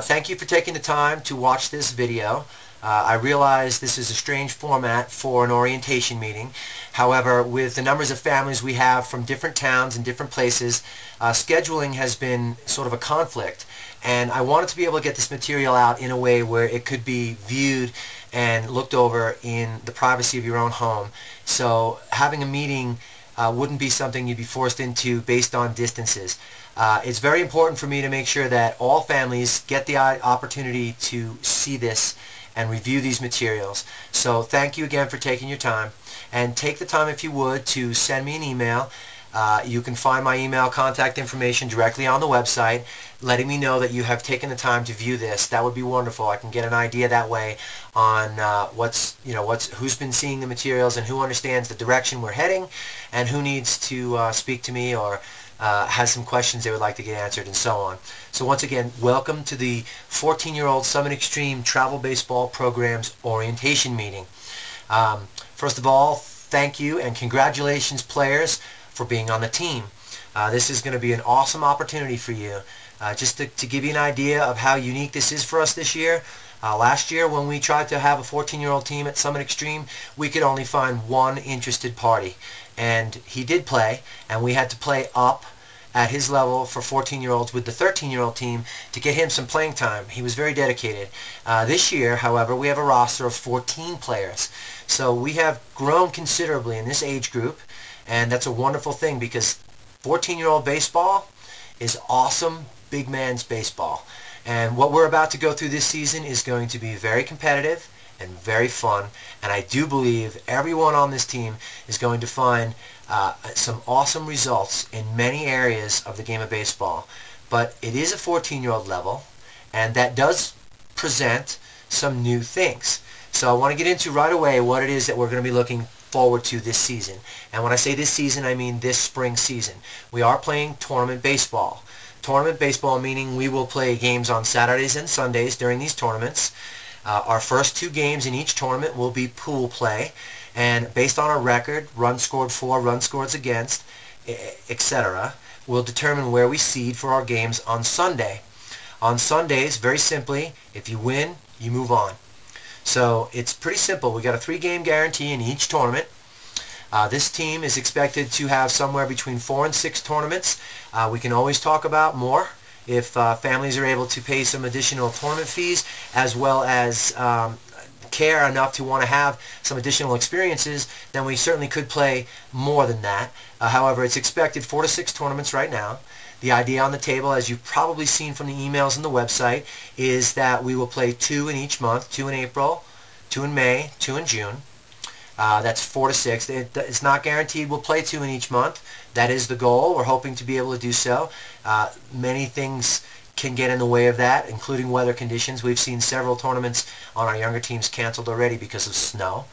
Thank you for taking the time to watch this video. I realize this is a strange format for an orientation meeting. However, with the numbers of families we have from different towns and different places, scheduling has been sort of a conflict. And I wanted to be able to get this material out in a way where it could be viewed and looked over in the privacy of your own home. So having a meeting wouldn't be something you'd be forced into based on distances. It's very important for me to make sure that all families get the opportunity to see this and review these materials. So thank you again for taking your time, and take the time, if you would, to send me an email. You can find my email contact information directly on the website, letting me know that you have taken the time to view this. That would be wonderful. I can get an idea that way on who's been seeing the materials and who understands the direction we're heading, and who needs to speak to me or has some questions they would like to get answered, and so on. So once again, welcome to the 14-year-old Summit Extreme Travel Baseball Program's orientation meeting. First of all, thank you and congratulations, players, for being on the team. This is going to be an awesome opportunity for you. Just to give you an idea of how unique this is for us this year, last year when we tried to have a 14-year-old team at Summit Extreme, we could only find one interested party. And he did play, and we had to play up at his level for 14-year-olds with the 13-year-old team to get him some playing time. He was very dedicated. This year, however, we have a roster of 14 players. So we have grown considerably in this age group, and that's a wonderful thing because 14-year-old baseball is awesome big man's baseball. And what we're about to go through this season is going to be very competitive and very fun, and I do believe everyone on this team is going to find some awesome results in many areas of the game of baseball. But it is a 14-year-old level, and that does present some new things. So I want to get into right away what it is that we're going to be looking forward to this season. And when I say this season, I mean this spring season. We are playing tournament baseball. Tournament baseball meaning we will play games on Saturdays and Sundays during these tournaments. Our first two games in each tournament will be pool play, and based on our record, runs scored for, runs scored against, etc., we'll determine where we seed for our games on Sunday. On Sundays, very simply, if you win, you move on. So it's pretty simple. We got a 3-game guarantee in each tournament. This team is expected to have somewhere between 4 and 6 tournaments. We can always talk about more if families are able to pay some additional tournament fees, as well as care enough to want to have some additional experiences, then we certainly could play more than that. However, it's expected 4 to 6 tournaments right now. The idea on the table, as you've probably seen from the emails on the website, is that we will play 2 in each month, 2 in April, 2 in May, 2 in June. That's 4 to 6. It's not guaranteed we'll play 2 in each month. That is the goal. We're hoping to be able to do so. Many things can get in the way of that, including weather conditions. We've seen several tournaments on our younger teams canceled already because of snow.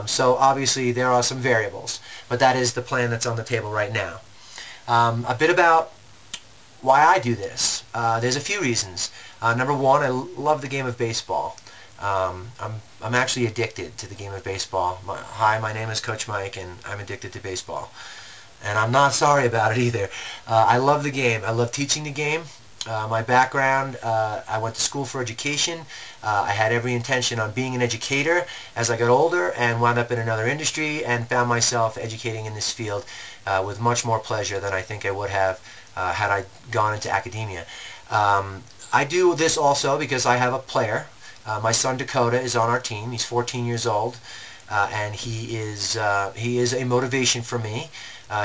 So obviously there are some variables, but that is the plan that's on the table right now. A bit about why I do this. There's a few reasons. Number one, I love the game of baseball. I'm actually addicted to the game of baseball. Hi, my name is Coach Mike, and I'm addicted to baseball. And I'm not sorry about it either. I love the game. I love teaching the game. My background, I went to school for education. I had every intention on being an educator as I got older, and wound up in another industry and found myself educating in this field with much more pleasure than I think I would have had I gone into academia. I do this also because I have a player. My son Dakota is on our team. He's 14 years old, and he is a motivation for me.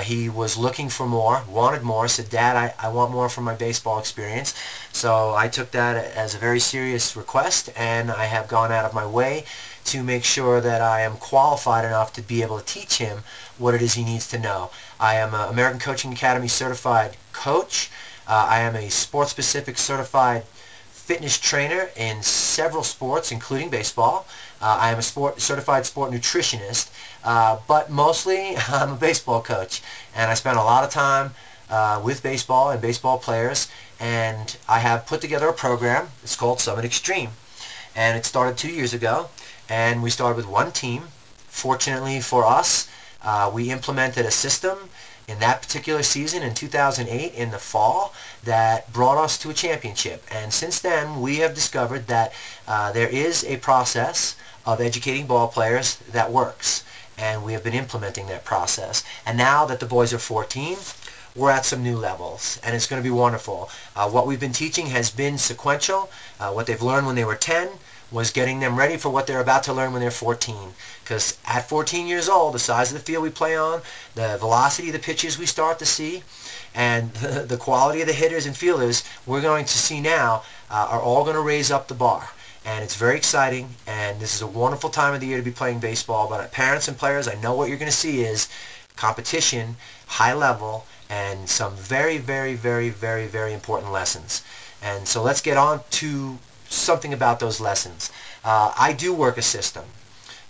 He was looking for more, wanted more, said, "Dad, I want more from my baseball experience." So I took that as a very serious request, and I have gone out of my way to make sure that I am qualified enough to be able to teach him what it is he needs to know. I am an American Coaching Academy certified coach. I am a sports-specific certified fitness trainer in several sports, including baseball. I am a certified sport nutritionist, but mostly I'm a baseball coach, and I spend a lot of time with baseball and baseball players, and I have put together a program. It's called Summit Extreme, and it started 2 years ago, and we started with one team. Fortunately for us, we implemented a system in that particular season in 2008 in the fall that brought us to a championship. And since then, we have discovered that there is a process of educating ball players that works. And we have been implementing that process. And now that the boys are 14, we're at some new levels, and it's going to be wonderful. What we've been teaching has been sequential. What they've learned when they were 10 was getting them ready for what they're about to learn when they're 14. Because at 14 years old, the size of the field we play on, the velocity of the pitches we start to see, and the quality of the hitters and fielders we're going to see now are all going to raise up the bar. And it's very exciting, and this is a wonderful time of the year to be playing baseball. But parents and players, I know what you're going to see is competition, high level, and some very, very, very, very, very important lessons. And so let's get on to something about those lessons. I do work a system.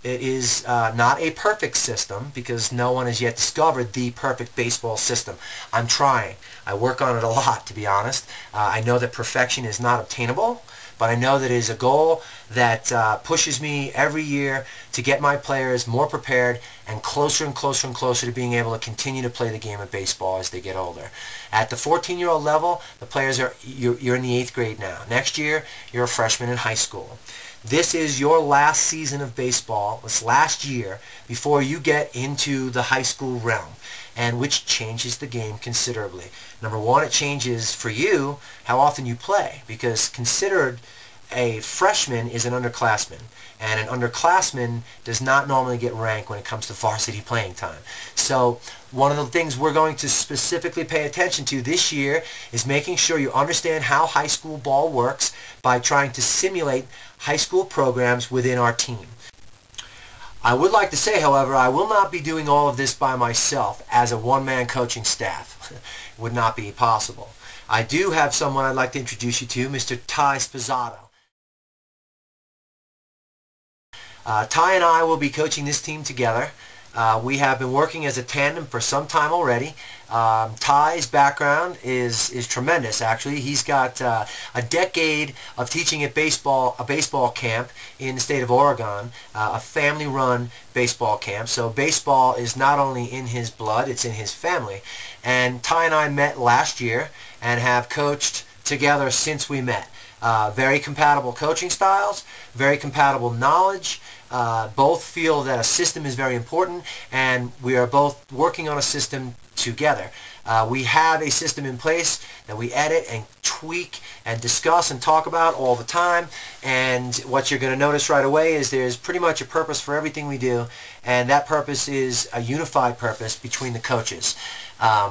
It is not a perfect system because no one has yet discovered the perfect baseball system. I'm trying. I work on it a lot, to be honest. I know that perfection is not obtainable, but I know that it is a goal that pushes me every year to get my players more prepared and closer and closer and closer to being able to continue to play the game of baseball as they get older. At the 14-year-old level, the players you're in the 8th grade now. Next year, you're a freshman in high school. This is your last season of baseball, this last year, before you get into the high school realm, and which changes the game considerably. Number one, it changes for you how often you play, because considered a freshman is an underclassman, and an underclassman does not normally get ranked when it comes to varsity playing time. So one of the things we're going to specifically pay attention to this year is making sure you understand how high school ball works by trying to simulate high school programs within our team. I would like to say, however, I will not be doing all of this by myself as a one-man coaching staff. It would not be possible. I do have someone I'd like to introduce you to, Mr. Ty Sposato. Ty and I will be coaching this team together. We have been working as a tandem for some time already. Ty's background is tremendous, actually. He's got a decade of teaching at a baseball camp in the state of Oregon, a family-run baseball camp. So baseball is not only in his blood, it's in his family. And Ty and I met last year and have coached together since we met. Very compatible coaching styles, very compatible knowledge. Both feel that a system is very important, and we are both working on a system together. We have a system in place that we edit and tweak and discuss and talk about all the time, and what you're going to notice right away is there's pretty much a purpose for everything we do, and that purpose is a unified purpose between the coaches.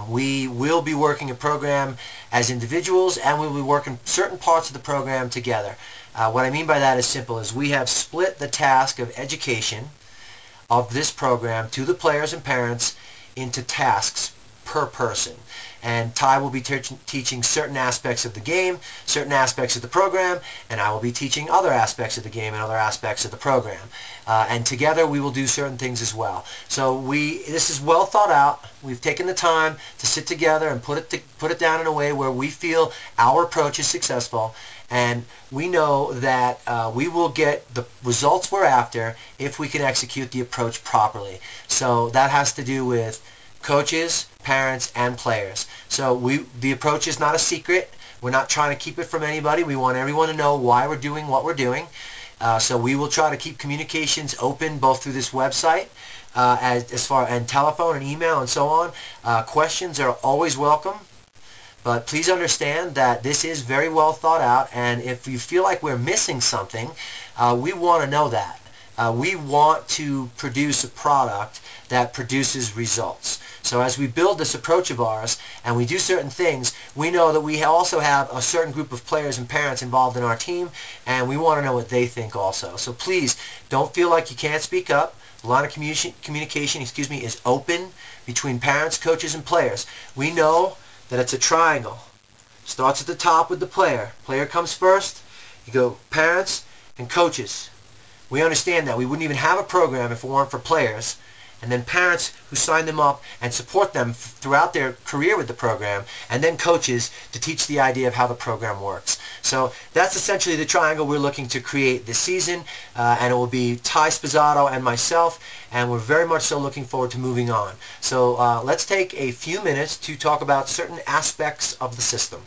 We will be working a program as individuals, and we'll be working certain parts of the program together. What I mean by that is simple, is we have split the task of education of this program to the players and parents into tasks per person. And Ty will be teaching certain aspects of the game, certain aspects of the program, and I will be teaching other aspects of the game and other aspects of the program. And together we will do certain things as well. So this is well thought out. We've taken the time to sit together and put it down in a way where we feel our approach is successful, and we know that we will get the results we're after if we can execute the approach properly. So that has to do with coaches, parents, and players. So the approach is not a secret. We're not trying to keep it from anybody. We want everyone to know why we're doing what we're doing. So we will try to keep communications open both through this website and telephone and email and so on. Questions are always welcome. But please understand that this is very well thought out, and if you feel like we're missing something, we want to know that. We want to produce a product that produces results. So as we build this approach of ours and we do certain things, we know that we also have a certain group of players and parents involved in our team, and we want to know what they think also. So please don't feel like you can't speak up. The line of communication is open between parents, coaches, and players. We know that it's a triangle. Starts at the top with the player. Player comes first. You go parents and coaches. We understand that. We wouldn't even have a program if it weren't for players. and then parents who sign them up and support them throughout their career with the program, and then coaches to teach the idea of how the program works. So that's essentially the triangle we're looking to create this season, and it will be Ty Spizzato and myself, and we're very much so looking forward to moving on. So let's take a few minutes to talk about certain aspects of the system.